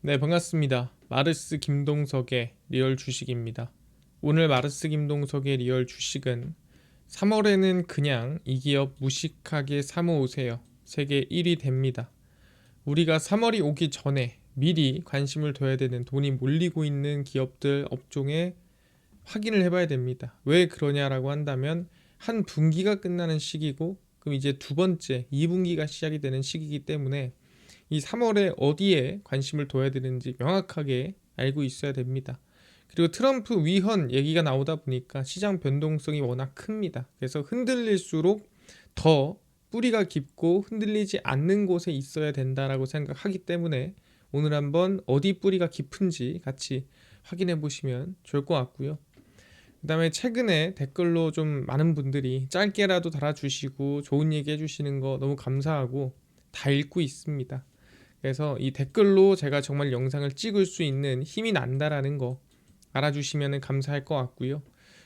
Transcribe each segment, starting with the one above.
네, 반갑습니다. 마르스 김동석의 리얼 주식입니다. 오늘 마르스 김동석의 리얼 주식은 3월에는 그냥 이 기업 무식하게 사모으세요. 세계 1위 됩니다. 우리가 3월이 오기 전에 미리 관심을 둬야 되는 돈이 몰리고 있는 기업들 업종에 확인을 해봐야 됩니다. 왜 그러냐라고 한다면 한 분기가 끝나는 시기고 그럼 이제 두 번째 2분기가 시작이 되는 시기이기 때문에 이 3월에 어디에 관심을 둬야 되는지 명확하게 알고 있어야 됩니다. 그리고 트럼프 위헌 얘기가 나오다 보니까 시장 변동성이 워낙 큽니다. 그래서 흔들릴수록 더 뿌리가 깊고 흔들리지 않는 곳에 있어야 된다라고 생각하기 때문에 오늘 한번 어디 뿌리가 깊은지 같이 확인해 보시면 좋을 것 같고요. 그 다음에 최근에 댓글로 좀 많은 분들이 짧게라도 달아주시고 좋은 얘기 해주시는 거 너무 감사하고 다 읽고 있습니다. 그래서 이 댓글로 제가 정말 영상을 찍을 수 있는 힘이 난다라는 거 알아주시면 감사할 것 같고요.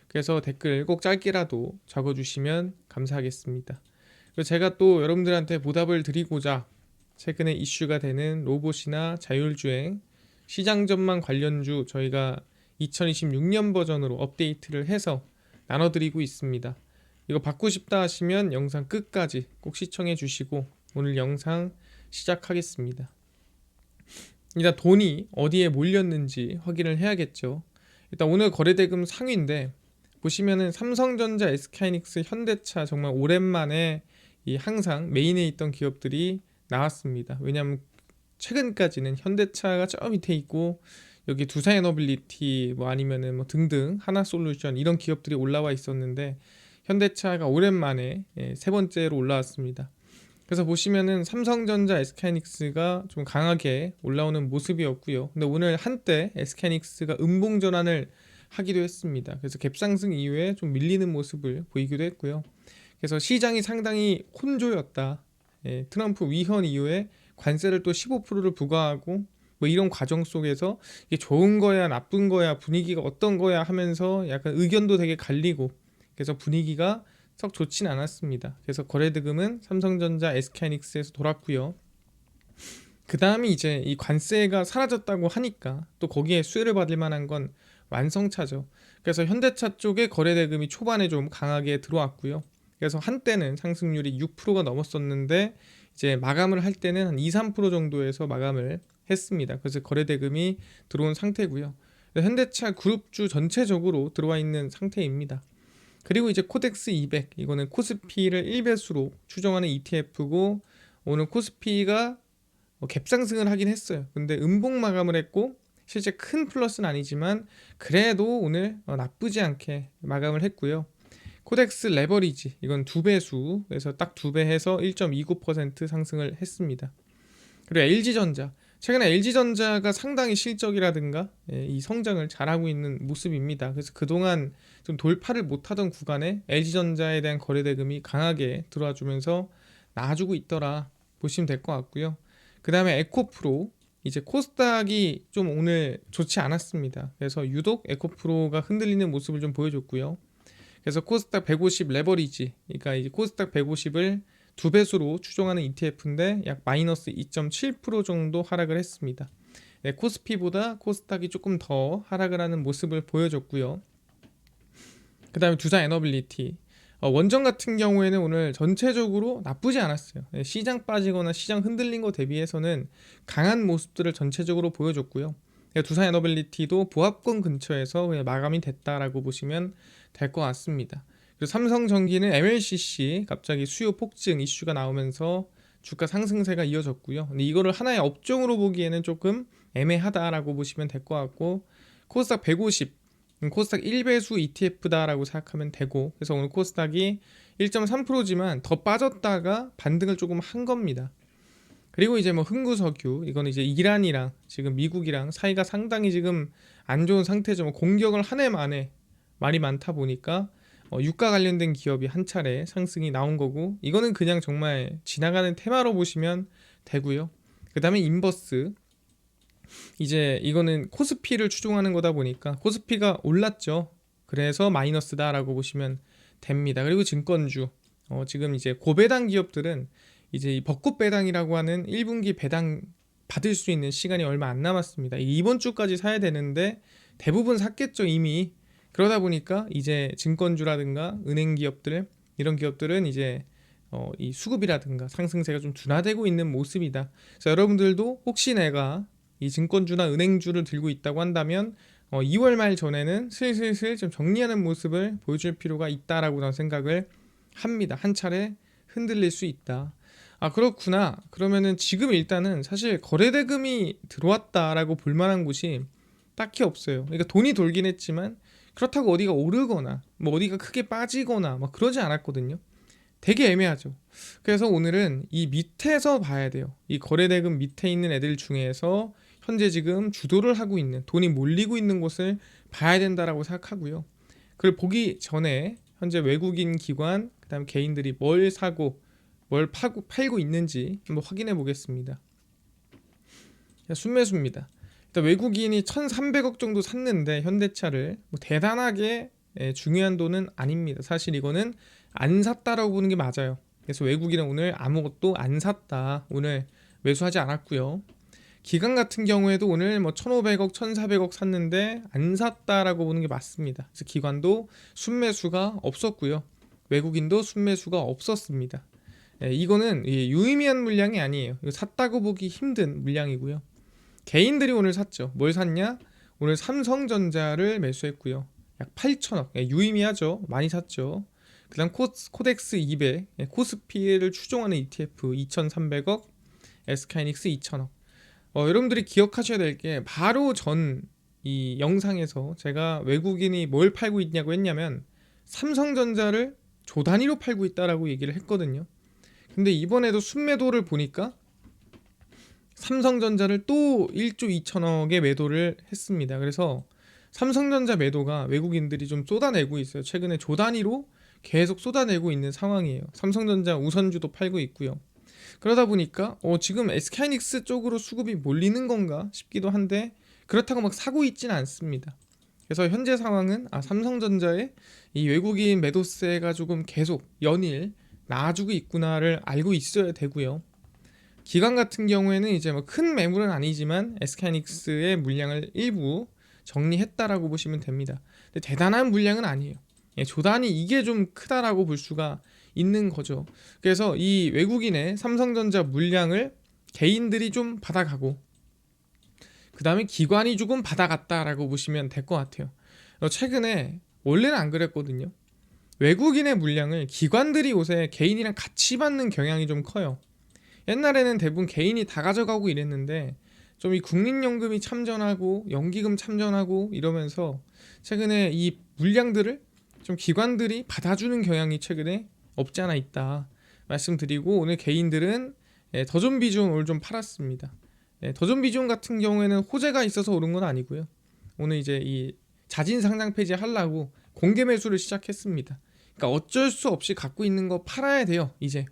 그래서 댓글 꼭 짧게라도 적어주시면 감사하겠습니다. 그리고 제가 또 여러분들한테 보답을 드리고자 최근에 이슈가 되는 로봇이나 자율주행, 시장 전망 관련주 저희가 2026년 버전으로 업데이트를 해서 나눠드리고 있습니다. 이거 받고 싶다 하시면 영상 끝까지 꼭 시청해 주시고 오늘 영상 시작하겠습니다. 일단 돈이 어디에 몰렸는지 확인을 해야겠죠. 일단 오늘 거래대금 상위인데 보시면은 삼성전자, SK하이닉스, 현대차 정말 오랜만에 이 항상 메인에 있던 기업들이 나왔습니다. 왜냐하면 최근까지는 현대차가 저 밑에 있고 여기 두산에너빌리티 뭐 아니면은 뭐 등등 하나솔루션 이런 기업들이 올라와 있었는데 현대차가 오랜만에 세 번째로 올라왔습니다. 그래서 보시면은 삼성전자, SK하이닉스가 좀 강하게 올라오는 모습이었고요. 근데 오늘 한때 SK하이닉스가 음봉 전환을 하기도 했습니다. 그래서 갭상승 이후에 좀 밀리는 모습을 보이기도 했고요. 그래서 시장이 상당히 혼조였다. 트럼프 위헌 이후에 관세를 또 15%를 부과하고 뭐 이런 과정 속에서 이게 좋은 거야, 나쁜 거야, 분위기가 어떤 거야 하면서 약간 의견도 되게 갈리고 그래서 분위기가 썩 좋진 않았습니다. 그래서 거래대금은 삼성전자, SK하이닉스에서 돌았고요. 그 다음에 이제 이 관세가 사라졌다고 하니까 또 거기에 수혜를 받을 만한 건 완성차죠. 그래서 현대차 쪽에 거래대금이 초반에 좀 강하게 들어왔고요. 그래서 한때는 상승률이 6%가 넘었었는데 이제 마감을 할 때는 한 2, 3% 정도에서 마감을 했습니다. 그래서 거래대금이 들어온 상태고요. 현대차 그룹주 전체적으로 들어와 있는 상태입니다. 그리고 이제 코덱스 200 이거는 코스피를 1배수로 추정하는 ETF고 오늘 코스피가 갭상승을 하긴 했어요. 근데 음봉 마감을 했고 실제 큰 플러스는 아니지만 그래도 오늘 나쁘지 않게 마감을 했고요. 코덱스 레버리지 이건 2배수에서 딱 2배 해서 1.29% 상승을 했습니다. 그리고 LG전자 최근에 LG전자가 상당히 실적이라든가 이 성장을 잘하고 있는 모습입니다. 그래서 그동안 좀 돌파를 못하던 구간에 LG전자에 대한 거래대금이 강하게 들어와주면서 나아주고 있더라 보시면 될 것 같고요. 그 다음에 에코프로 이제 코스닥이 좀 오늘 좋지 않았습니다. 그래서 유독 에코프로가 흔들리는 모습을 좀 보여줬고요. 그래서 코스닥 150 레버리지 그러니까 이제 코스닥 150을 2배수로 추정하는 ETF인데 약 마이너스 2.7% 정도 하락을 했습니다. 네, 코스피보다 코스닥이 조금 더 하락을 하는 모습을 보여줬고요. 그 다음에 두산에너빌리티 원전 같은 경우에는 오늘 전체적으로 나쁘지 않았어요. 네, 시장 빠지거나 시장 흔들린 거 대비해서는 강한 모습들을 전체적으로 보여줬고요. 두산에너빌리티도 보합권 근처에서 그냥 마감이 됐다라고 보시면 될 것 같습니다. 그리고 삼성전기는 MLCC 갑자기 수요 폭증 이슈가 나오면서 주가 상승세가 이어졌고요. 근데 이거를 하나의 업종으로 보기에는 조금 애매하다라고 보시면 될 것 같고 코스닥 150 코스닥 1배수 ETF다라고 생각하면 되고 그래서 오늘 코스닥이 1.3%지만 더 빠졌다가 반등을 조금 한 겁니다. 그리고 이제 뭐 흥구석유 이거는 이제 이란이랑 지금 미국이랑 사이가 상당히 지금 안 좋은 상태죠. 뭐 공격을 한 해 만에 말이 많다 보니까 유가 관련된 기업이 한 차례 상승이 나온 거고 이거는 그냥 정말 지나가는 테마로 보시면 되고요. 그 다음에 인버스 이제 이거는 코스피를 추종하는 거다 보니까 코스피가 올랐죠. 그래서 마이너스다라고 보시면 됩니다. 그리고 증권주 지금 이제 고배당 기업들은 이제 이 벚꽃 배당이라고 하는 1분기 배당 받을 수 있는 시간이 얼마 안 남았습니다. 이번 주까지 사야 되는데 대부분 샀겠죠 이미. 그러다 보니까 이제 증권주라든가 은행 기업들 이런 기업들은 이제 이 수급이라든가 상승세가 좀 둔화되고 있는 모습이다. 그래서 여러분들도 혹시 내가 이 증권주나 은행주를 들고 있다고 한다면 2월 말 전에는 슬슬슬 좀 정리하는 모습을 보여줄 필요가 있다라고 저는 생각을 합니다. 한 차례 흔들릴 수 있다. 아 그렇구나. 그러면은 지금 일단은 사실 거래대금이 들어왔다라고 볼 만한 곳이 딱히 없어요. 그러니까 돈이 돌긴 했지만 그렇다고 어디가 오르거나 뭐 어디가 크게 빠지거나 막 그러지 않았거든요. 되게 애매하죠. 그래서 오늘은 이 밑에서 봐야 돼요. 이 거래대금 밑에 있는 애들 중에서 현재 지금 주도를 하고 있는 돈이 몰리고 있는 곳을 봐야 된다라고 생각하고요. 그걸 보기 전에 현재 외국인 기관 그다음 개인들이 뭘 사고 뭘 팔고 있는지 한번 확인해 보겠습니다. 순매수입니다. 일단 외국인이 1,300억 정도 샀는데 현대차를 뭐 대단하게 중요한 돈은 아닙니다. 사실 이거는 안 샀다라고 보는 게 맞아요. 그래서 외국인은 오늘 아무것도 안 샀다. 오늘 매수하지 않았고요. 기관 같은 경우에도 오늘 뭐 1,500억, 1,400억 샀는데 안 샀다라고 보는 게 맞습니다. 그래서 기관도 순매수가 없었고요. 외국인도 순매수가 없었습니다. 이거는 유의미한 물량이 아니에요. 이거 샀다고 보기 힘든 물량이고요. 개인들이 오늘 샀죠. 뭘 샀냐? 오늘 삼성전자를 매수했고요. 약 8천억. 유의미하죠. 많이 샀죠. 그 다음 코덱스 200, 코스피를 추종하는 ETF 2,300억, SK하이닉스 2천억. 여러분들이 기억하셔야 될 게 바로 전 이 영상에서 제가 외국인이 뭘 팔고 있냐고 했냐면 삼성전자를 조 단위로 팔고 있다라고 얘기를 했거든요. 근데 이번에도 순매도를 보니까 삼성전자를 또 1조 2천억의 매도를 했습니다. 그래서 삼성전자 매도가 외국인들이 좀 쏟아내고 있어요. 최근에 조 단위로 계속 쏟아내고 있는 상황이에요. 삼성전자 우선주도 팔고 있고요. 그러다 보니까 지금 SK하이닉스 쪽으로 수급이 몰리는 건가 싶기도 한데 그렇다고 막 사고 있지는 않습니다. 그래서 현재 상황은 삼성전자의 이 외국인 매도세가 조금 계속 연일 나아주고 있구나를 알고 있어야 되고요. 기관 같은 경우에는 이제 뭐 큰 매물은 아니지만 SK하이닉스의 물량을 일부 정리했다라고 보시면 됩니다. 근데 대단한 물량은 아니에요. 조단위 이게 좀 크다라고 볼 수가 있는 거죠. 그래서 이 외국인의 삼성전자 물량을 개인들이 좀 받아가고 그 다음에 기관이 조금 받아갔다라고 보시면 될 것 같아요. 최근에 원래는 안 그랬거든요. 외국인의 물량을 기관들이 요새 개인이랑 같이 받는 경향이 좀 커요. 옛날에는 대부분 개인이 다 가져가고 이랬는데 좀 이 국민연금이 참전하고 연기금 참전하고 이러면서 최근에 이 물량들을 좀 기관들이 받아주는 경향이 최근에 없지 않아 있다 말씀드리고 오늘 개인들은 더존 비중 오늘 좀 팔았습니다. 더존 비중 같은 경우에는 호재가 있어서 오른 건 아니고요. 오늘 이제 이 자진 상장 폐지 하려고 공개 매수를 시작했습니다. 그러니까 어쩔 수 없이 갖고 있는 거 팔아야 돼요 이제.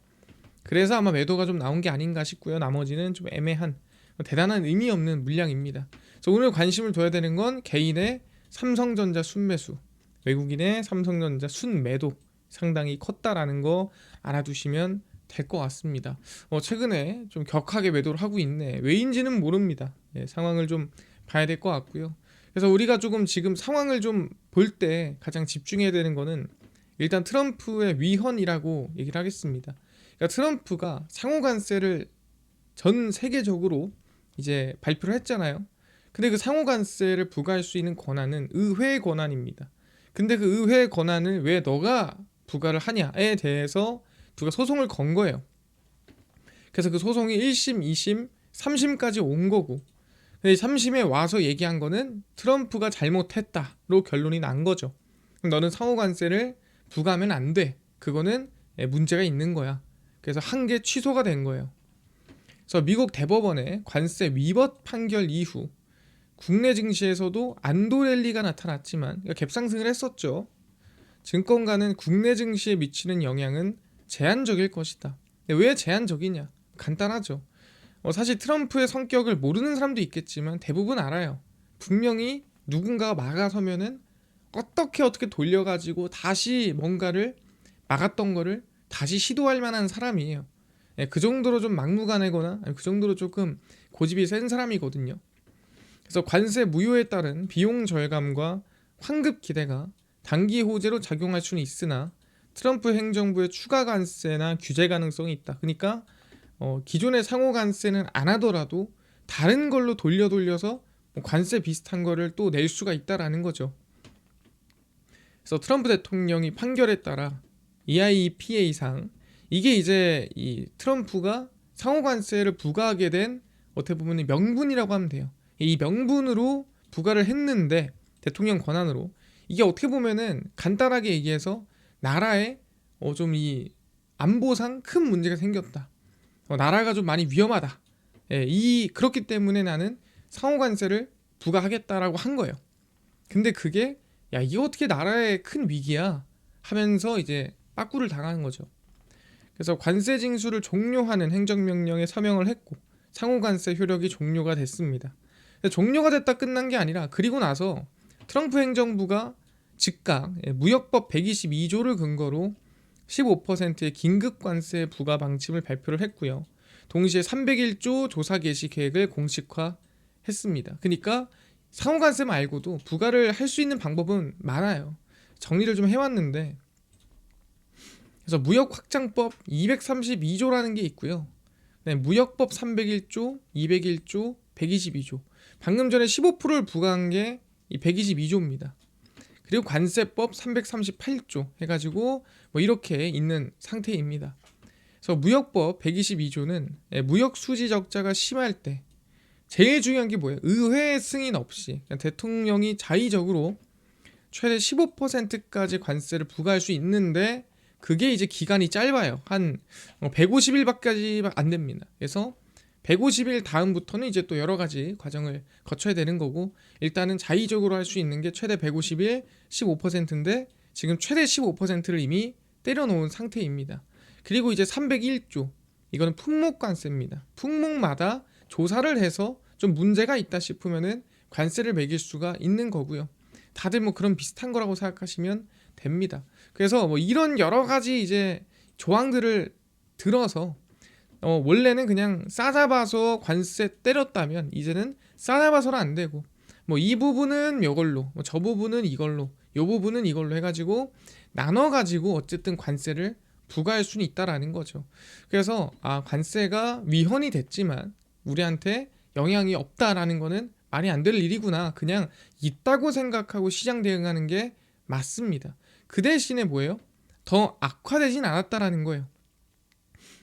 그래서 아마 매도가 좀 나온 게 아닌가 싶고요. 나머지는 좀 애매한 대단한 의미 없는 물량입니다. 그래서 오늘 관심을 둬야 되는 건 개인의 삼성전자 순매수, 외국인의 삼성전자 순매도 상당히 컸다라는 거 알아두시면 될 것 같습니다. 최근에 좀 격하게 매도를 하고 있네. 왜인지는 모릅니다. 상황을 좀 봐야 될 것 같고요. 그래서 우리가 조금 지금 상황을 좀 볼 때 가장 집중해야 되는 거는 일단 트럼프의 위헌이라고 얘기를 하겠습니다. 그러니까 트럼프가 상호관세를 전 세계적으로 이제 발표를 했잖아요. 근데 그 상호관세를 부과할 수 있는 권한은 의회의 권한입니다. 근데 그 의회의 권한을 왜 너가 부과를 하냐에 대해서 누가 소송을 건 거예요. 그래서 그 소송이 1심, 2심, 3심까지 온 거고 3심에 와서 얘기한 거는 트럼프가 잘못했다로 결론이 난 거죠. 그럼 너는 상호관세를 부과하면 안 돼. 그거는 문제가 있는 거야. 그래서 한 개 취소가 된 거예요. 그래서 미국 대법원의 관세 위법 판결 이후 국내 증시에서도 안도 랠리가 나타났지만 갭상승을 했었죠. 증권가는 국내 증시에 미치는 영향은 제한적일 것이다. 왜 제한적이냐? 간단하죠. 사실 트럼프의 성격을 모르는 사람도 있겠지만 대부분 알아요. 분명히 누군가가 막아서면은 어떻게 돌려가지고 다시 뭔가를 막았던 거를 다시 시도할 만한 사람이에요. 그 정도로 좀 막무가내거나 그 정도로 조금 고집이 센 사람이거든요. 그래서 관세 무효에 따른 비용 절감과 환급 기대가 단기 호재로 작용할 수는 있으나 트럼프 행정부의 추가 관세나 규제 가능성이 있다. 그러니까 기존의 상호 관세는 안 하더라도 다른 걸로 돌려서 관세 비슷한 거를 또 낼 수가 있다라는 거죠. 그래서 트럼프 대통령이 판결에 따라 EIEPA상 이게 이제 이 트럼프가 상호 관세를 부과하게 된 어떻게 보면 명분이라고 하면 돼요. 이 명분으로 부과를 했는데 대통령 권한으로 이게 어떻게 보면은 간단하게 얘기해서 나라에 좀 이 안보상 큰 문제가 생겼다. 나라가 좀 많이 위험하다. 그렇기 때문에 나는 상호 관세를 부과하겠다라고 한 거예요. 근데 그게 야 이게 어떻게 나라의 큰 위기야 하면서 이제 빠꾸를 당하는 거죠. 그래서 관세 징수를 종료하는 행정명령에 서명을 했고 상호 관세 효력이 종료가 됐습니다. 종료가 됐다 끝난 게 아니라 그리고 나서 트럼프 행정부가 즉각 무역법 122조를 근거로 15%의 긴급 관세 부과 방침을 발표를 했고요. 동시에 301조 조사 개시 계획을 공식화했습니다. 그러니까 상호 관세 말고도 부과를 할 수 있는 방법은 많아요. 정리를 좀 해왔는데 그래서 무역 확장법 232조라는 게 있고요. 네, 무역법 301조, 201조, 122조. 방금 전에 15%를 부과한 게 이 122조입니다. 그리고 관세법 338조 해가지고 뭐 이렇게 있는 상태입니다. 그래서 무역법 122조는 무역 수지 적자가 심할 때 제일 중요한 게 뭐예요? 의회 승인 없이 그냥 대통령이 자의적으로 최대 15%까지 관세를 부과할 수 있는데 그게 이제 기간이 짧아요. 한 150일밖에 안 됩니다. 그래서 150일 다음부터는 이제 또 여러 가지 과정을 거쳐야 되는 거고 일단은 자의적으로 할 수 있는 게 최대 150일 15%인데 지금 최대 15%를 이미 때려놓은 상태입니다. 그리고 이제 301조 이거는 품목관세입니다. 품목마다 조사를 해서 좀 문제가 있다 싶으면은 관세를 매길 수가 있는 거고요. 다들 뭐 그런 비슷한 거라고 생각하시면 됩니다. 그래서 뭐 이런 여러 가지 이제 조항들을 들어서 원래는 그냥 싸잡아서 관세 때렸다면 이제는 싸잡아서는 안 되고 뭐 이 부분은 이걸로 저 부분은 이걸로 요 부분은 이걸로 해가지고 나눠가지고 어쨌든 관세를 부과할 수는 있다라는 거죠. 그래서 관세가 위헌이 됐지만 우리한테 영향이 없다라는 거는 말이 안 될 일이구나. 그냥 있다고 생각하고 시장 대응하는 게 맞습니다. 그 대신에 뭐예요? 더 악화되진 않았다라는 거예요.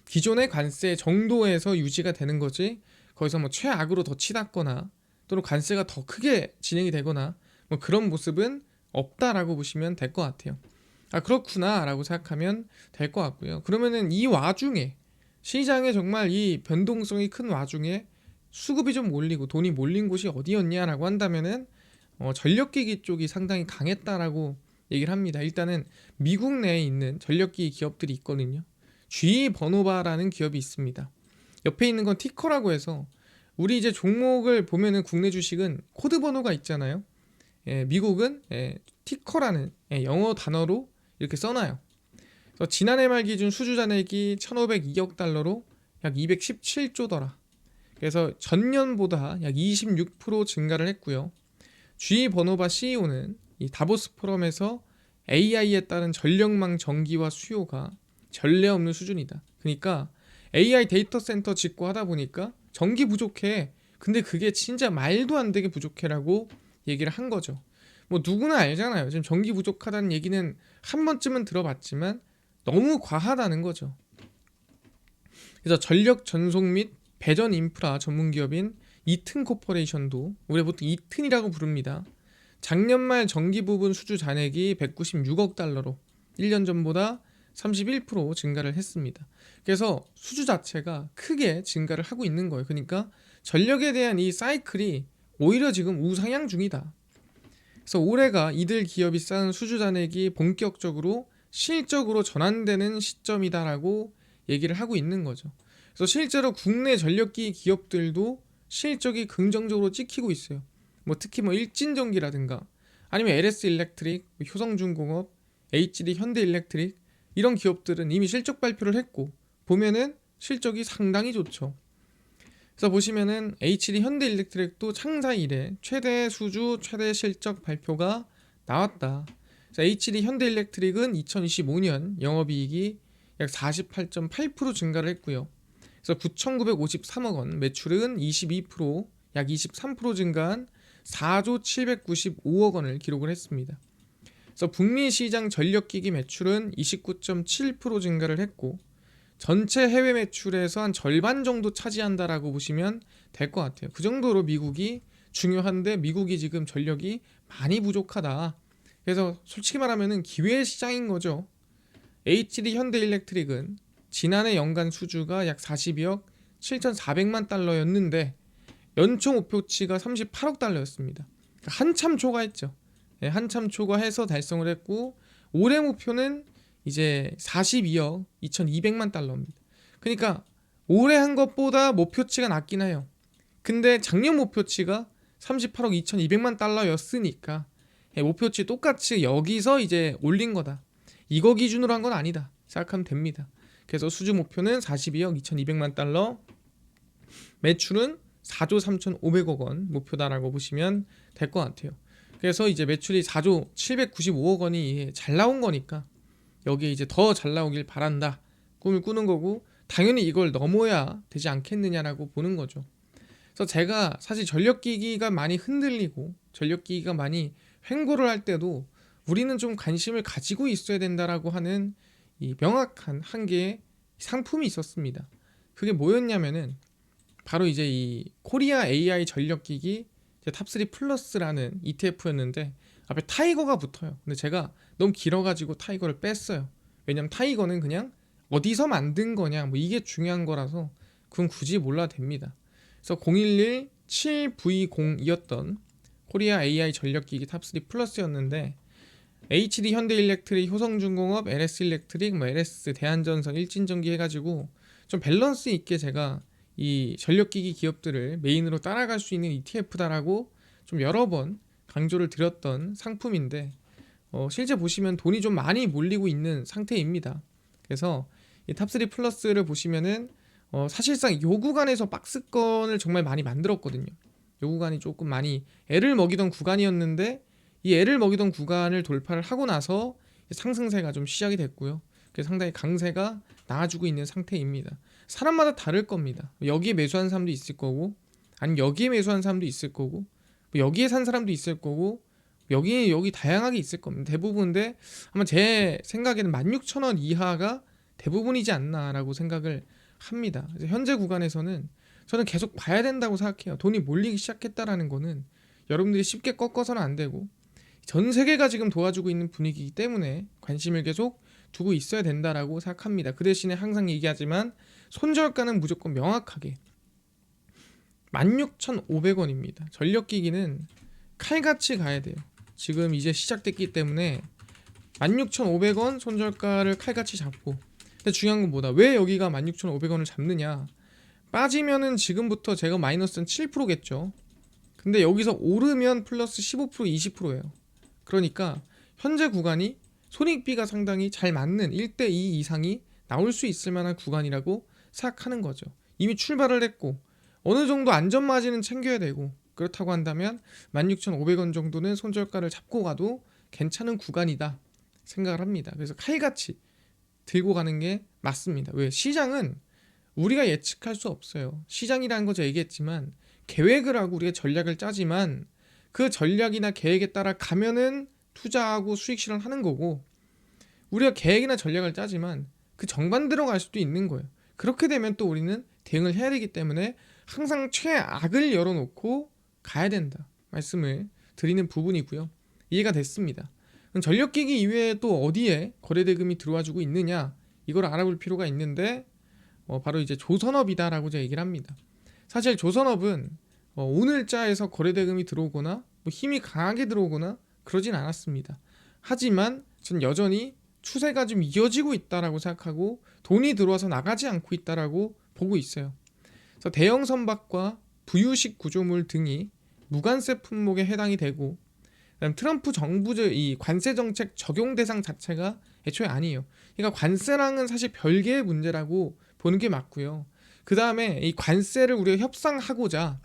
기존의 관세 정도에서 유지가 되는 거지 거기서 뭐 최악으로 더 치닫거나 또는 관세가 더 크게 진행이 되거나 뭐 그런 모습은 없다라고 보시면 될 것 같아요. 그렇구나 라고 생각하면 될 것 같고요. 그러면은 이 와중에 시장에 정말 이 변동성이 큰 와중에 수급이 좀 몰리고 돈이 몰린 곳이 어디였냐라고 한다면은 전력기기 쪽이 상당히 강했다라고 얘기를 합니다. 일단은 미국 내에 있는 전력기기 기업들이 있거든요. GE 버노바라는 기업이 있습니다. 옆에 있는 건 티커라고 해서 우리 이제 종목을 보면은 국내 주식은 코드 번호가 있잖아요. 미국은 티커라는 영어 단어로 이렇게 써놔요. 그래서 지난해 말 기준 수주 잔액이 1,502억 달러로 약 217조더라. 그래서 전년보다 약 26% 증가를 했고요. GE 버노바 CEO는 이 다보스 포럼에서 AI에 따른 전력망 전기화 수요가 전례 없는 수준이다. 그러니까 AI 데이터 센터 짓고 하다 보니까 전기 부족해. 근데 그게 진짜 말도 안 되게 부족해라고 얘기를 한 거죠. 뭐 누구나 알잖아요. 지금 전기 부족하다는 얘기는 한 번쯤은 들어봤지만 너무 과하다는 거죠. 그래서 전력 전송 및 배전 인프라 전문 기업인 이튼 코퍼레이션도 우리가 보통 이튼이라고 부릅니다. 작년 말 전기 부분 수주 잔액이 196억 달러로 1년 전보다 31% 증가를 했습니다. 그래서 수주 자체가 크게 증가를 하고 있는 거예요. 그러니까 전력에 대한 이 사이클이 오히려 지금 우상향 중이다. 그래서 올해가 이들 기업이 쌓은 수주 잔액이 본격적으로 실적으로 전환되는 시점이다라고 얘기를 하고 있는 거죠. 그래서 실제로 국내 전력기 기업들도 실적이 긍정적으로 찍히고 있어요. 뭐 특히 뭐 일진전기라든가 아니면 LS 일렉트릭, 효성중공업, HD 현대일렉트릭 이런 기업들은 이미 실적 발표를 했고 보면은 실적이 상당히 좋죠. 그래서 보시면은 HD 현대일렉트릭도 창사 이래 최대 수주, 최대 실적 발표가 나왔다. 그래서 HD 현대일렉트릭은 2025년 영업이익이 약 48.8% 증가를 했고요. 그래서 9,953억 원, 매출은 22%, 약 23% 증가한 4조 795억 원을 기록을 했습니다. 그래서 북미 시장 전력기기 매출은 29.7% 증가를 했고 전체 해외 매출에서 한 절반 정도 차지한다라고 보시면 될 것 같아요. 그 정도로 미국이 중요한데 미국이 지금 전력이 많이 부족하다. 그래서 솔직히 말하면 기회 시장인 거죠. HD 현대일렉트릭은 지난해 연간 수주가 약 42억 7,400만 달러였는데 연초 목표치가 38억 달러였습니다. 그러니까 한참 초과했죠. 네, 한참 초과해서 달성을 했고 올해 목표는 이제 42억 2,200만 달러입니다. 그러니까 올해 한 것보다 목표치가 낮긴 해요. 근데 작년 목표치가 38억 2,200만 달러였으니까 목표치 똑같이 여기서 이제 올린 거다. 이거 기준으로 한 건 아니다 생각하면 됩니다. 그래서 수주 목표는 42억 2,200만 달러, 매출은 4조 3,500억 원 목표다라고 보시면 될 것 같아요. 그래서 이제 매출이 4조 795억 원이 잘 나온 거니까 여기에 이제 더 잘 나오길 바란다 꿈을 꾸는 거고, 당연히 이걸 넘어야 되지 않겠느냐라고 보는 거죠. 그래서 제가 사실 전력기기가 많이 흔들리고 전력기기가 많이 횡보를 할 때도 우리는 좀 관심을 가지고 있어야 된다라고 하는 이 명확한 한 개의 상품이 있었습니다. 그게 뭐였냐면은 바로 이제 이 코리아 AI 전력기기 탑3 플러스라는 ETF였는데 앞에 타이거가 붙어요. 근데 제가 너무 길어가지고 타이거를 뺐어요. 왜냐면 타이거는 그냥 어디서 만든 거냐 뭐 이게 중요한 거라서 그건 굳이 몰라도 됩니다. 그래서 0117V02였던 코리아 AI 전력기기 탑3 플러스였는데 HD 현대일렉트릭, 효성중공업, LS일렉트릭, LS 대한전선, 일진전기 해가지고 좀 밸런스 있게 제가 이 전력기기 기업들을 메인으로 따라갈 수 있는 ETF다라고 좀 여러 번 강조를 드렸던 상품인데 실제 보시면 돈이 좀 많이 몰리고 있는 상태입니다. 그래서 이 탑3 플러스를 보시면은 사실상 요 구간에서 박스권을 정말 많이 만들었거든요. 요 구간이 조금 많이 애를 먹이던 구간이었는데 이 애를 먹이던 구간을 돌파를 하고 나서 상승세가 좀 시작이 됐고요. 그래서 상당히 강세가 나와주고 있는 상태입니다. 사람마다 다를 겁니다. 여기에 매수한 사람도 있을 거고, 아니면 여기에 매수한 사람도 있을 거고, 여기에 산 사람도 있을 거고, 여기 다양하게 있을 겁니다. 대부분인데 아마 제 생각에는 16,000원 이하가 대부분이지 않나라고 생각을 합니다. 그래서 현재 구간에서는 저는 계속 봐야 된다고 생각해요. 돈이 몰리기 시작했다라는 거는 여러분들이 쉽게 꺾어서는 안 되고 전 세계가 지금 도와주고 있는 분위기이기 때문에 관심을 계속 두고 있어야 된다라고 생각합니다. 그 대신에 항상 얘기하지만 손절가는 무조건 명확하게 16,500원입니다. 전력기기는 칼같이 가야 돼요. 지금 이제 시작됐기 때문에 16,500원 손절가를 칼같이 잡고, 근데 중요한 건 뭐다? 왜 여기가 16,500원을 잡느냐? 빠지면은 지금부터 제가 마이너스는 7%겠죠. 근데 여기서 오르면 플러스 15% 20%예요. 그러니까 현재 구간이 손익비가 상당히 잘 맞는 1대2 이상이 나올 수 있을 만한 구간이라고 생각하는 거죠. 이미 출발을 했고 어느 정도 안전 마진은 챙겨야 되고, 그렇다고 한다면 16,500원 정도는 손절가를 잡고 가도 괜찮은 구간이다 생각을 합니다. 그래서 칼같이 들고 가는 게 맞습니다. 왜? 시장은 우리가 예측할 수 없어요. 시장이라는 거 제가 얘기했지만 계획을 하고 우리가 전략을 짜지만 그 전략이나 계획에 따라 가면은 투자하고 수익 실현하는 거고, 우리가 계획이나 전략을 짜지만 그 정반대로 갈 수도 있는 거예요. 그렇게 되면 또 우리는 대응을 해야 되기 때문에 항상 최악을 열어놓고 가야 된다 말씀을 드리는 부분이고요. 이해가 됐습니다. 그럼 전력기기 이외에 또 어디에 거래대금이 들어와주고 있느냐, 이걸 알아볼 필요가 있는데 바로 이제 조선업이다라고 제가 얘기를 합니다. 사실 조선업은 오늘자에서 거래대금이 들어오거나 뭐 힘이 강하게 들어오거나 그러진 않았습니다. 하지만 전 여전히 추세가 좀 이어지고 있다라고 생각하고 돈이 들어와서 나가지 않고 있다라고 보고 있어요. 그래서 대형 선박과 부유식 구조물 등이 무관세 품목에 해당이 되고, 그다음 트럼프 정부의 이 관세 정책 적용 대상 자체가 애초에 아니에요. 그러니까 관세랑은 사실 별개의 문제라고 보는 게 맞고요. 그 다음에 이 관세를 우리가 협상하고자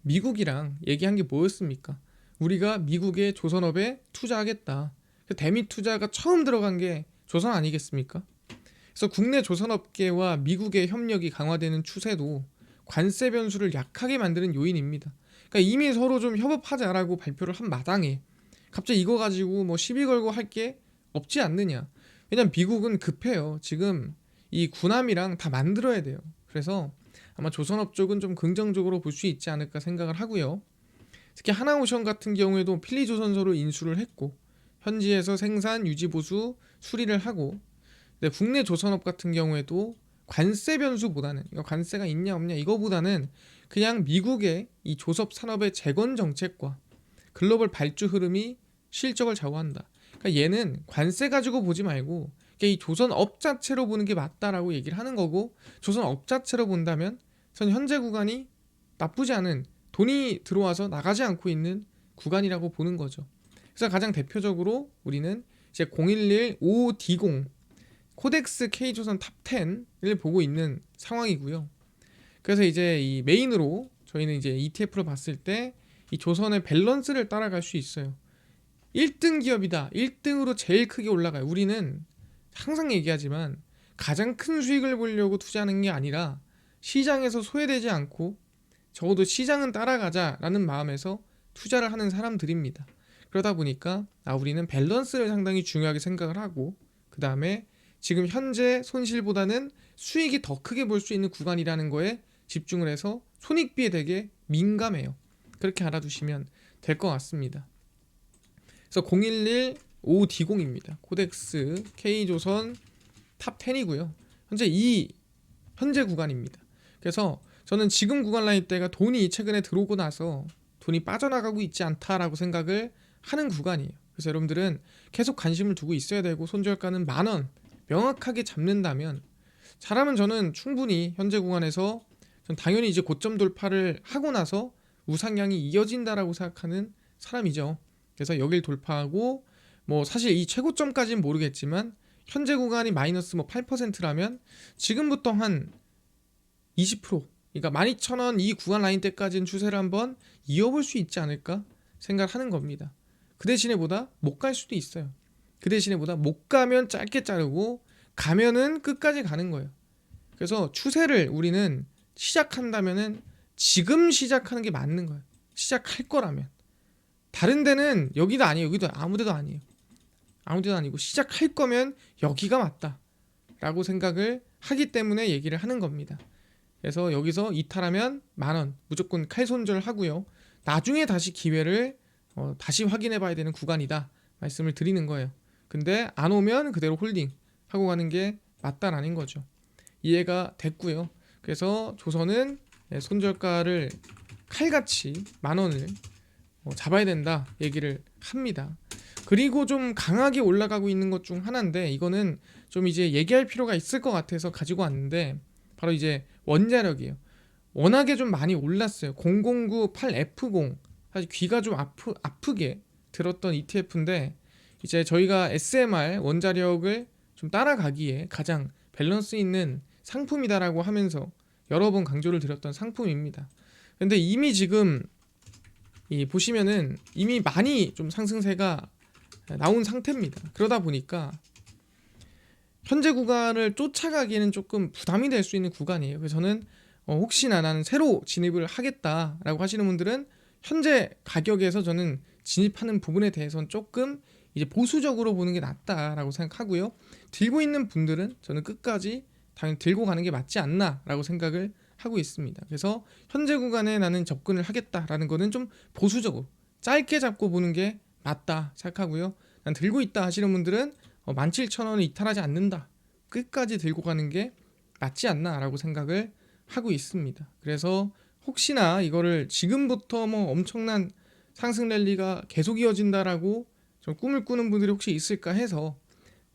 미국이랑 얘기한 게 뭐였습니까? 우리가 미국의 조선업에 투자하겠다. 그 대미 투자가 처음 들어간 게 조선 아니겠습니까? 그래서 국내 조선업계와 미국의 협력이 강화되는 추세도 관세 변수를 약하게 만드는 요인입니다. 그러니까 이미 서로 좀 협업하자라고 발표를 한 마당에 갑자기 이거 가지고 뭐 시비 걸고 할 게 없지 않느냐. 왜냐면 미국은 급해요. 지금 이 군함이랑 다 만들어야 돼요. 그래서 아마 조선업 쪽은 좀 긍정적으로 볼 수 있지 않을까 생각을 하고요. 특히 하나오션 같은 경우에도 필리조선소를 인수를 했고 현지에서 생산, 유지, 보수, 수리를 하고, 근데 국내 조선업 같은 경우에도 관세 변수보다는 이거 관세가 있냐 없냐 이거보다는 그냥 미국의 이 조섭 산업의 재건 정책과 글로벌 발주 흐름이 실적을 좌우한다. 그러니까 얘는 관세 가지고 보지 말고 이 조선업 자체로 보는 게 맞다라고 얘기를 하는 거고, 조선업 자체로 본다면 전 현재 구간이 나쁘지 않은, 돈이 들어와서 나가지 않고 있는 구간이라고 보는 거죠. 그래서 가장 대표적으로 우리는 이제 011 5D0 코덱스 K조선 탑10을 보고 있는 상황이고요. 그래서 이제 이 메인으로 저희는 이제 ETF로 봤을 때 이 조선의 밸런스를 따라갈 수 있어요. 1등 기업이다. 1등으로 제일 크게 올라가요. 우리는 항상 얘기하지만 가장 큰 수익을 보려고 투자하는 게 아니라 시장에서 소외되지 않고 적어도 시장은 따라가자라는 마음에서 투자를 하는 사람들입니다. 그러다 보니까 우리는 밸런스를 상당히 중요하게 생각을 하고, 그 다음에 지금 현재 손실보다는 수익이 더 크게 볼 수 있는 구간이라는 거에 집중을 해서 손익비에 되게 민감해요. 그렇게 알아두시면 될 것 같습니다. 그래서 011 5D0입니다. 코덱스 K조선 탑10이고요. 현재 구간입니다. 그래서 저는 지금 구간 라인 때가 돈이 최근에 들어오고 나서 돈이 빠져나가고 있지 않다라고 생각을 하는 구간이에요. 그래서 여러분들은 계속 관심을 두고 있어야 되고, 손절가는 10,000원 명확하게 잡는다면, 잘하면 저는 충분히 현재 구간에서 전 당연히 이제 고점 돌파를 하고 나서 우상향이 이어진다라고 생각하는 사람이죠. 그래서 여길 돌파하고, 뭐 사실 이 최고점까지는 모르겠지만 현재 구간이 마이너스 뭐 8%라면 지금부터 한 20%, 그러니까 12,000원 이 구간 라인 때까지는 추세를 한번 이어볼 수 있지 않을까 생각하는 겁니다. 그 대신에 보다 못 갈 수도 있어요. 그 대신에 보다 못 가면 짧게 자르고, 가면은 끝까지 가는 거예요. 그래서 추세를 우리는 시작한다면은 지금 시작하는 게 맞는 거예요. 시작할 거라면. 다른 데는 여기도 아니에요. 여기도 아무 데도 아니에요. 아무 데도 아니고 시작할 거면 여기가 맞다 라고 생각을 하기 때문에 얘기를 하는 겁니다. 그래서 여기서 이탈하면 10,000원 무조건 칼손절 하고요. 나중에 다시 기회를 다시 확인해 봐야 되는 구간이다 말씀을 드리는 거예요. 근데 안 오면 그대로 홀딩 하고 가는 게 맞다라는 거죠. 이해가 됐고요. 그래서 조선은 손절가를 칼같이 10,000원을 잡아야 된다 얘기를 합니다. 그리고 좀 강하게 올라가고 있는 것 중 하나인데, 이거는 좀 이제 얘기할 필요가 있을 것 같아서 가지고 왔는데, 바로 이제 원자력이에요. 워낙에 좀 많이 올랐어요. 0098F0, 사실 귀가 좀 아프게 들었던 ETF인데, 이제 저희가 SMR 원자력을 좀 따라가기에 가장 밸런스 있는 상품이다라고 하면서 여러 번 강조를 드렸던 상품입니다. 근데 이미 지금 보시면은 이미 많이 좀 상승세가 나온 상태입니다. 그러다 보니까 현재 구간을 쫓아가기에는 조금 부담이 될 수 있는 구간이에요. 그래서 저는 혹시나 나는 새로 진입을 하겠다라고 하시는 분들은 현재 가격에서 저는 진입하는 부분에 대해서는 조금 이제 보수적으로 보는 게 낫다라고 생각하고요. 들고 있는 분들은 저는 끝까지 당연히 들고 가는 게 맞지 않나라고 생각을 하고 있습니다. 그래서 현재 구간에 나는 접근을 하겠다라는 거는 좀 보수적으로 짧게 잡고 보는 게 맞다 생각하고요. 난 들고 있다 하시는 분들은 17,000원을 이탈하지 않는다, 끝까지 들고 가는 게 맞지 않나라고 생각을 하고 있습니다. 그래서 혹시나 이거를 지금부터 뭐 엄청난 상승 랠리가 계속 이어진다라고 좀 꿈을 꾸는 분들이 혹시 있을까 해서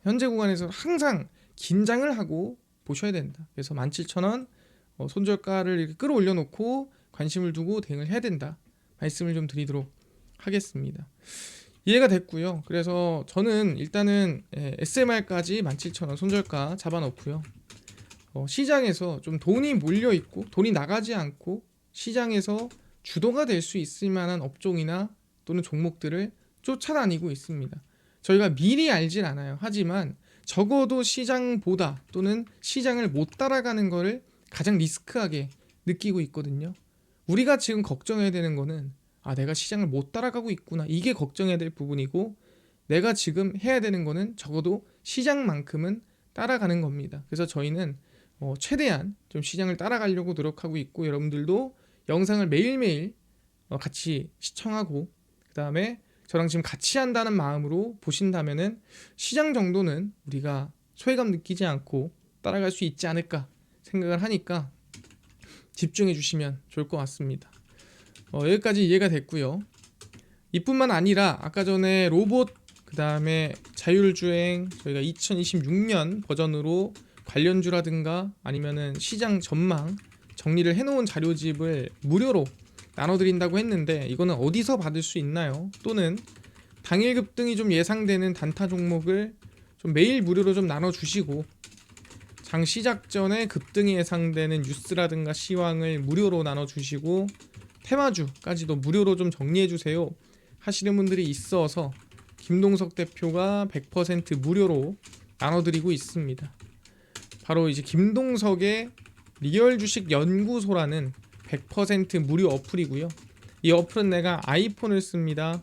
현재 구간에서 항상 긴장을 하고 보셔야 된다. 그래서 17,000원 손절가를 이렇게 끌어올려 놓고 관심을 두고 대응을 해야 된다 말씀을 좀 드리도록 하겠습니다. 이해가 됐고요. 그래서 저는 일단은 SMR까지 17,000원 손절가 잡아 놓고요. 시장에서 좀 돈이 몰려 있고 돈이 나가지 않고 시장에서 주도가 될 수 있을 만한 업종이나 또는 종목들을 쫓아다니고 있습니다. 저희가 미리 알진 않아요. 하지만 적어도 시장보다 또는 시장을 못 따라가는 거를 가장 리스크하게 느끼고 있거든요. 우리가 지금 걱정해야 되는 거는 내가 시장을 못 따라가고 있구나. 이게 걱정해야 될 부분이고 내가 지금 해야 되는 거는 적어도 시장만큼은 따라가는 겁니다. 그래서 저희는 최대한 좀 시장을 따라가려고 노력하고 있고 여러분들도 영상을 매일매일 같이 시청하고 그 다음에 저랑 지금 같이 한다는 마음으로 보신다면은 시장 정도는 우리가 소외감 느끼지 않고 따라갈 수 있지 않을까 생각을 하니까 집중해 주시면 좋을 것 같습니다. 여기까지 이해가 됐고요. 이뿐만 아니라 아까 전에 로봇 그 다음에 자율주행 저희가 2026년 버전으로 관련주라든가 아니면은 시장 전망 정리를 해놓은 자료집을 무료로 나눠드린다고 했는데 이거는 어디서 받을 수 있나요? 또는 당일 급등이 좀 예상되는 단타 종목을 좀 매일 무료로 좀 나눠주시고 장 시작 전에 급등이 예상되는 뉴스라든가 시황을 무료로 나눠주시고 테마주까지도 무료로 좀 정리해주세요 하시는 분들이 있어서 김동석 대표가 100% 무료로 나눠드리고 있습니다. 바로 이제 김동석의 리얼 주식 연구소라는 100% 무료 어플이고요. 이 어플은 내가 아이폰을 씁니다.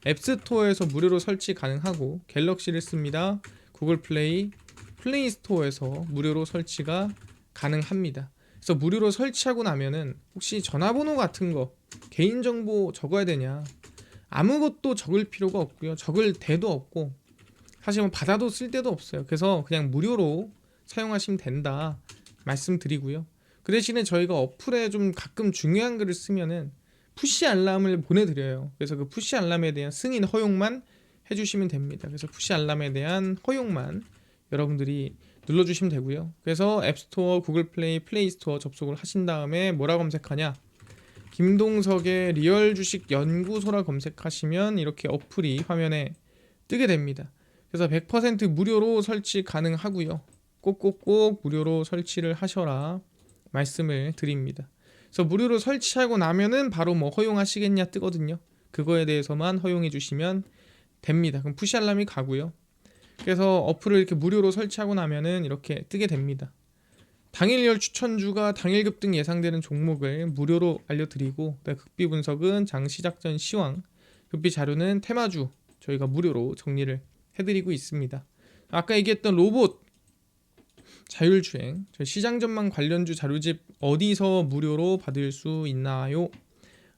앱스토어에서 무료로 설치 가능하고 갤럭시를 씁니다. 구글 플레이, 플레이스토어에서 무료로 설치가 가능합니다. 그래서 무료로 설치하고 나면은 혹시 전화번호 같은 거 개인정보 적어야 되냐 아무것도 적을 필요가 없고요. 적을 데도 없고 사실 뭐 받아도 쓸 데도 없어요. 그래서 그냥 무료로 사용하시면 된다 말씀드리고요. 그 대신에 저희가 어플에 좀 가끔 중요한 글을 쓰면은 푸시 알람을 보내드려요. 그래서 그 푸시 알람에 대한 승인 허용만 해주시면 됩니다. 그래서 푸시 알람에 대한 허용만 여러분들이 눌러주시면 되고요. 그래서 앱스토어, 구글 플레이, 플레이스토어 접속을 하신 다음에 뭐라 검색하냐? 김동석의 리얼 주식 연구소라 검색하시면 이렇게 어플이 화면에 뜨게 됩니다. 그래서 100% 무료로 설치 가능하고요. 꼭꼭꼭 무료로 설치를 하셔라 말씀을 드립니다. 그래서 무료로 설치하고 나면은 바로 뭐 허용하시겠냐 뜨거든요. 그거에 대해서만 허용해 주시면 됩니다. 그럼 푸시 알람이 가고요. 그래서 어플을 이렇게 무료로 설치하고 나면은 이렇게 뜨게 됩니다. 당일 리얼 추천주가 당일 급등 예상되는 종목을 무료로 알려드리고 극비 분석은 장 시작 전 시황, 극비 자료는 테마주 저희가 무료로 정리를 해드리고 있습니다. 아까 얘기했던 로봇 자율주행 저희 시장 전망 관련주 자료집 어디서 무료로 받을 수 있나요?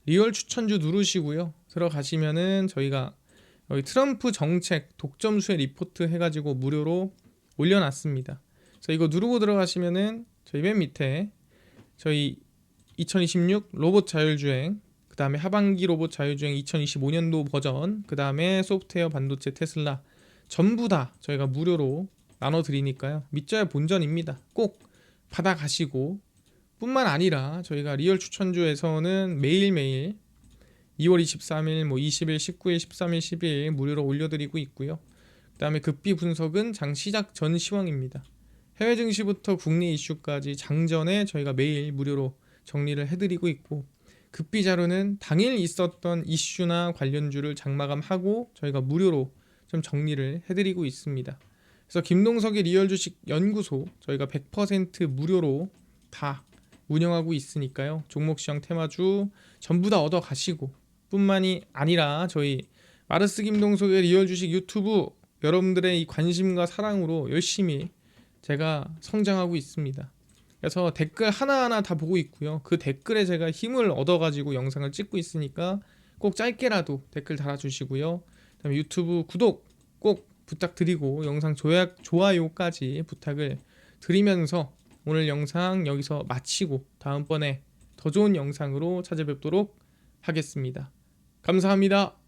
리얼 추천주 누르시고요. 들어가시면은 저희가 여기 트럼프 정책 독점 수혜 리포트 해가지고 무료로 올려놨습니다. 그래서 이거 누르고 들어가시면은 저희 맨 밑에 저희 2026 로봇 자율주행 그 다음에 하반기 로봇 자율주행 2025년도 버전 그 다음에 소프트웨어 반도체 테슬라 전부 다 저희가 무료로 나눠드리니까요. 믿져야 본전입니다. 꼭 받아가시고 뿐만 아니라 저희가 리얼 추천주에서는 매일매일 2월 23일, 20일, 19일, 13일, 12일 무료로 올려드리고 있고요. 그 다음에 급비 분석은 장 시작 전 시황입니다. 해외 증시부터 국내 이슈까지 장전에 저희가 매일 무료로 정리를 해드리고 있고 급비 자료는 당일 있었던 이슈나 관련주를 장마감하고 저희가 무료로 좀 정리를 해드리고 있습니다. 그래서 김동석의 리얼 주식 연구소 저희가 100% 무료로 다 운영하고 있으니까요. 종목 시장 테마주 전부 다 얻어 가시고 뿐만이 아니라 저희 마르스 김동석의 리얼 주식 유튜브 여러분들의 이 관심과 사랑으로 열심히 제가 성장하고 있습니다. 그래서 댓글 하나하나 다 보고 있고요. 그 댓글에 제가 힘을 얻어가지고 영상을 찍고 있으니까 꼭 짧게라도 댓글 달아주시고요. 그다음에 유튜브 구독 꼭 부탁드리고 영상 좋아요까지 부탁을 드리면서 오늘 영상 여기서 마치고 다음번에 더 좋은 영상으로 찾아뵙도록 하겠습니다. 감사합니다.